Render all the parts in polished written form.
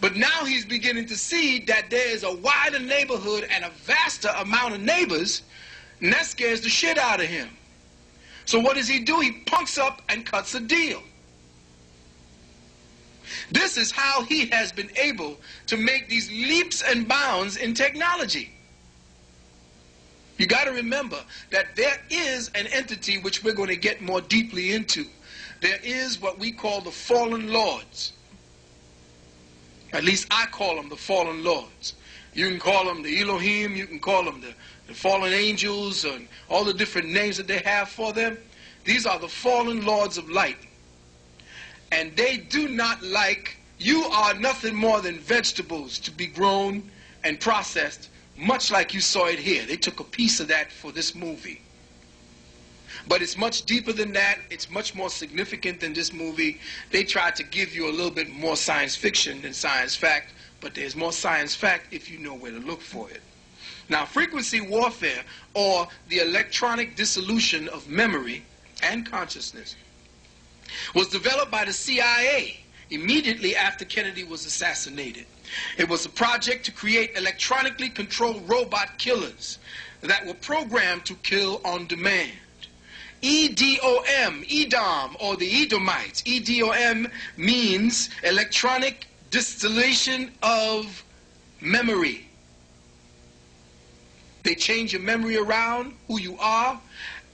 But now he's beginning to see that there is a wider neighborhood and a vaster amount of neighbors, and that scares the shit out of him. So what does he do? He punks up and cuts a deal. This is how he has been able to make these leaps and bounds in technology. You got to remember that there is an entity which we're going to get more deeply into. There is what we call the fallen lords. At least I call them the fallen lords. You can call them the Elohim, you can call them the fallen angels, and all the different names that they have for them. These are the fallen lords of light. And they do not like, you are nothing more than vegetables to be grown and processed, much like you saw it here. They took a piece of that for this movie. But it's much deeper than that. It's much more significant than this movie. They tried to give you a little bit more science fiction than science fact, but there's more science fact if you know where to look for it. Now, frequency warfare, or the electronic dissolution of memory and consciousness, was developed by the CIA immediately after Kennedy was assassinated. It was a project to create electronically controlled robot killers that were programmed to kill on demand. EDOM, EDOM, or the Edomites. EDOM means electronic distillation of memory. They change your memory around, who you are,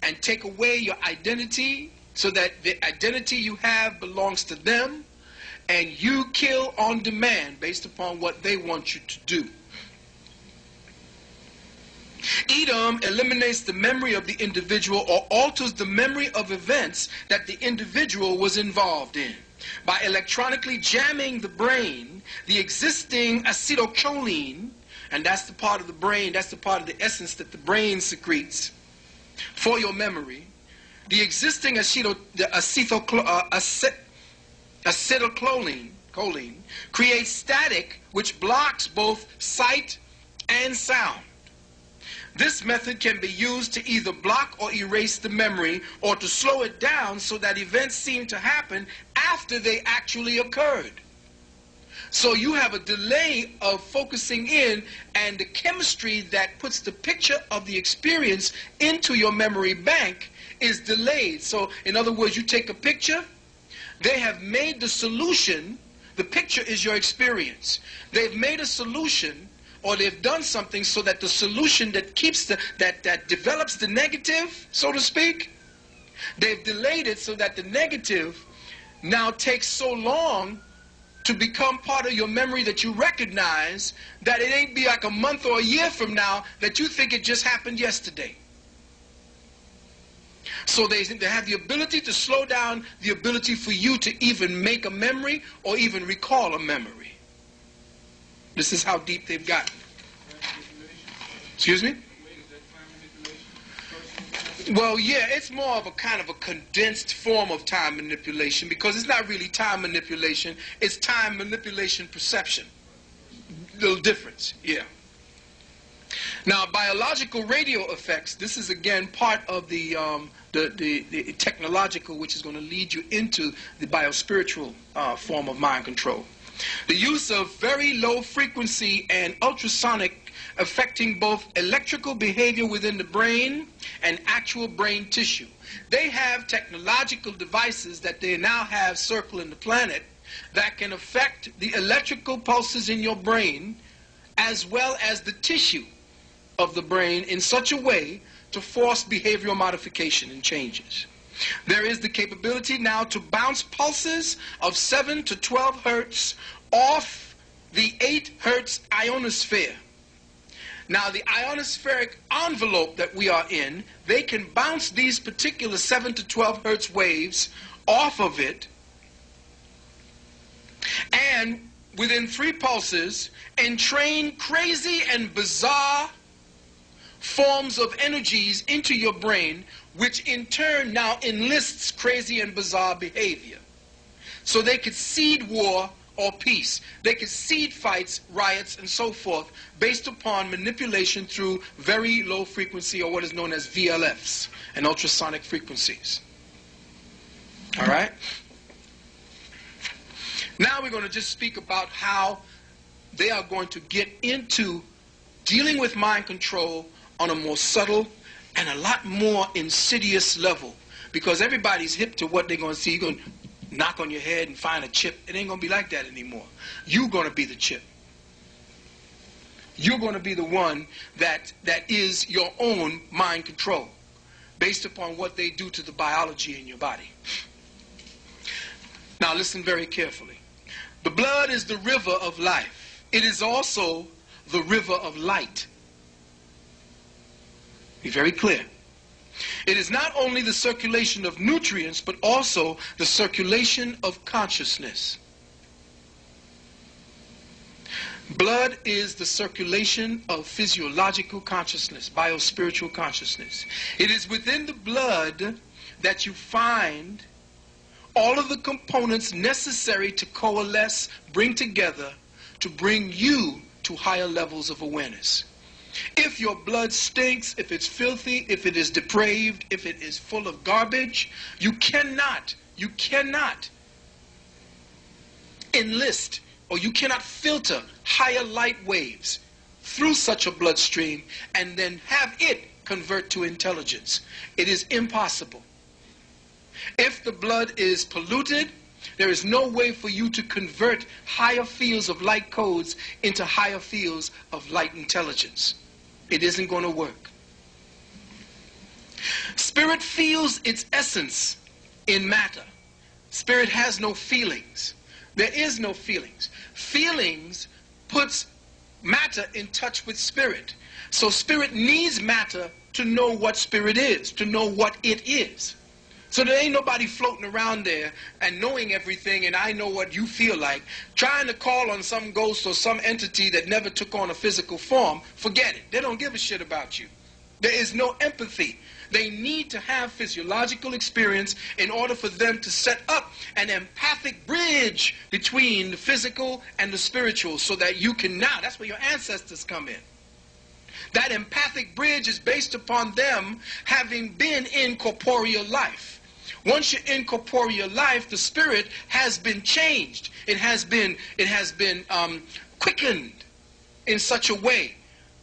and take away your identity so that the identity you have belongs to them, and you kill on demand based upon what they want you to do. Edom eliminates the memory of the individual or alters the memory of events that the individual was involved in. By electronically jamming the brain, the existing acetylcholine, and that's the part of the brain, that's the part of the essence that the brain secretes for your memory, the existing acetylcholine creates static which blocks both sight and sound. This method can be used to either block or erase the memory, or to slow it down so that events seem to happen after they actually occurred. So you have a delay of focusing in, and the chemistry that puts the picture of the experience into your memory bank is delayed. So in other words, you take a picture, they have made the solution, the picture is your experience. They've made a solution, or they've done something so that the solution that keeps that develops the negative, so to speak, they've delayed it so that the negative now takes so long to become part of your memory that you recognize that it ain't be like a month or a year from now that you think it just happened yesterday. So they have the ability to slow down the ability for you to even make a memory or even recall a memory. This is how deep they've gotten. Excuse me? Well, yeah, it's more of a kind of a condensed form of time manipulation, because it's not really time manipulation, it's time manipulation perception. Little difference, yeah. Now, biological radio effects, this is again part of the technological, which is going to lead you into the biospiritual form of mind control. The use of very low frequency and ultrasonic affecting both electrical behavior within the brain and actual brain tissue. They have technological devices that they now have circling the planet that can affect the electrical pulses in your brain as well as the tissue of the brain in such a way to force behavioral modification and changes. There is the capability now to bounce pulses of 7 to 12 hertz off the 8 hertz ionosphere. Now, the ionospheric envelope that we are in, they can bounce these particular 7 to 12 hertz waves off of it, and within 3 pulses, entrain crazy and bizarre forms of energies into your brain, which in turn now enlists crazy and bizarre behavior. So they could seed war or peace. They could seed fights, riots, and so forth based upon manipulation through very low frequency, or what is known as VLFs, and ultrasonic frequencies. All right? Now we're going to just speak about how they are going to get into dealing with mind control on a more subtle and a lot more insidious level. Because everybody's hip to what they're going to see. You're going to knock on your head and find a chip. It ain't going to be like that anymore. You're going to be the chip. You're going to be the one that is your own mind control based upon what they do to the biology in your body. Now listen very carefully. The blood is the river of life. It is also the river of light. Be very clear. It is not only the circulation of nutrients, but also the circulation of consciousness. Blood is the circulation of physiological consciousness, biospiritual consciousness. It is within the blood that you find all of the components necessary to coalesce, bring together, to bring you to higher levels of awareness. If your blood stinks, if it's filthy, if it is depraved, if it is full of garbage, you cannot enlist, or you cannot filter higher light waves through such a bloodstream and then have it convert to intelligence. It is impossible. If the blood is polluted, there is no way for you to convert higher fields of light codes into higher fields of light intelligence. It isn't going to work. Spirit feels its essence in matter. Spirit has no feelings. There is no feelings. Feelings puts matter in touch with spirit. So spirit needs matter to know what spirit is, to know what it is. So there ain't nobody floating around there and knowing everything, and I know what you feel like, trying to call on some ghost or some entity that never took on a physical form. Forget it. They don't give a shit about you. There is no empathy. They need to have physiological experience in order for them to set up an empathic bridge between the physical and the spiritual, so that you can now, that's where your ancestors come in. That empathic bridge is based upon them having been in corporeal life. Once you're in corporeal life, the spirit has been changed. It has been quickened in such a way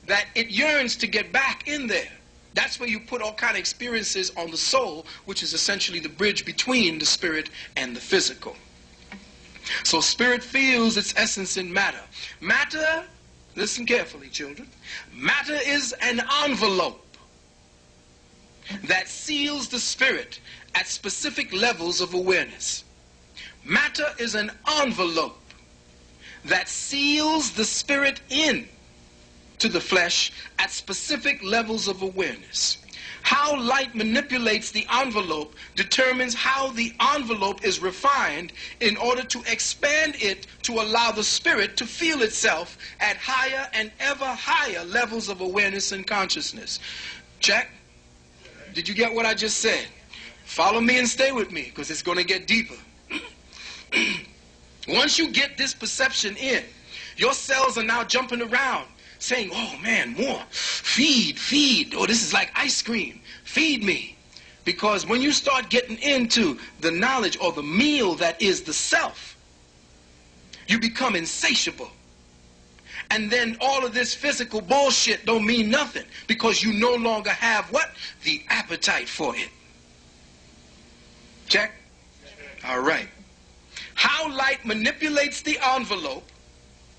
that it yearns to get back in there. That's where you put all kind of experiences on the soul, which is essentially the bridge between the spirit and the physical. So spirit feels its essence in matter. Matter, listen carefully, children. Matter is an envelope that seals the spirit at specific levels of awareness. Matter is an envelope that seals the spirit in to the flesh at specific levels of awareness. How light manipulates the envelope determines how the envelope is refined in order to expand it to allow the spirit to feel itself at higher and ever higher levels of awareness and consciousness. Check. Did you get what I just said? Follow me and stay with me, because it's going to get deeper. Once you get this perception in, your cells are now jumping around, saying, oh man, more. Feed. Oh, this is like ice cream. Feed me. Because when you start getting into the knowledge or the meal that is the self, you become insatiable. And then all of this physical bullshit don't mean nothing, because you no longer have what? The appetite for it. Check? All right. How light manipulates the envelope,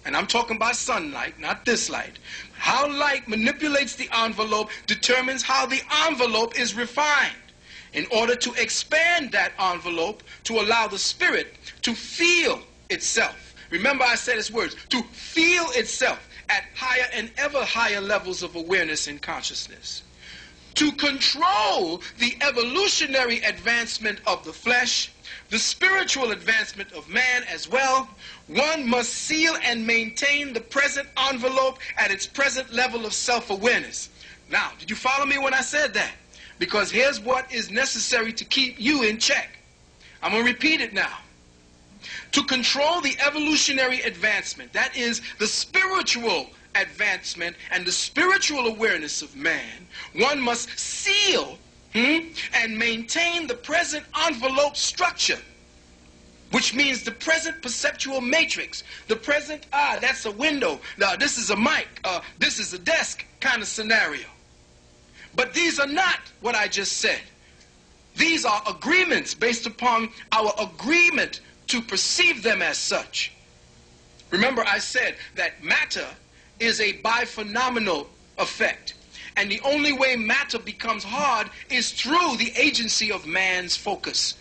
and I'm talking about sunlight, not this light. How light manipulates the envelope determines how the envelope is refined in order to expand that envelope to allow the spirit to feel itself. Remember I said its words, to feel itself at higher and ever higher levels of awareness and consciousness. To control the evolutionary advancement of the flesh, the spiritual advancement of man as well, one must seal and maintain the present envelope at its present level of self-awareness. Now, did you follow me when I said that? Because here's what is necessary to keep you in check. I'm going to repeat it now. To control the evolutionary advancement, that is the spiritual advancement and the spiritual awareness of man, one must seal and maintain the present envelope structure which means the present perceptual matrix, the present, that's a window, this is a mic, this is a desk kind of scenario. But these are not what I just said. These are agreements based upon our agreement to perceive them as such. Remember, I said that matter is a biphenomenal effect. And the only way matter becomes hard is through the agency of man's focus.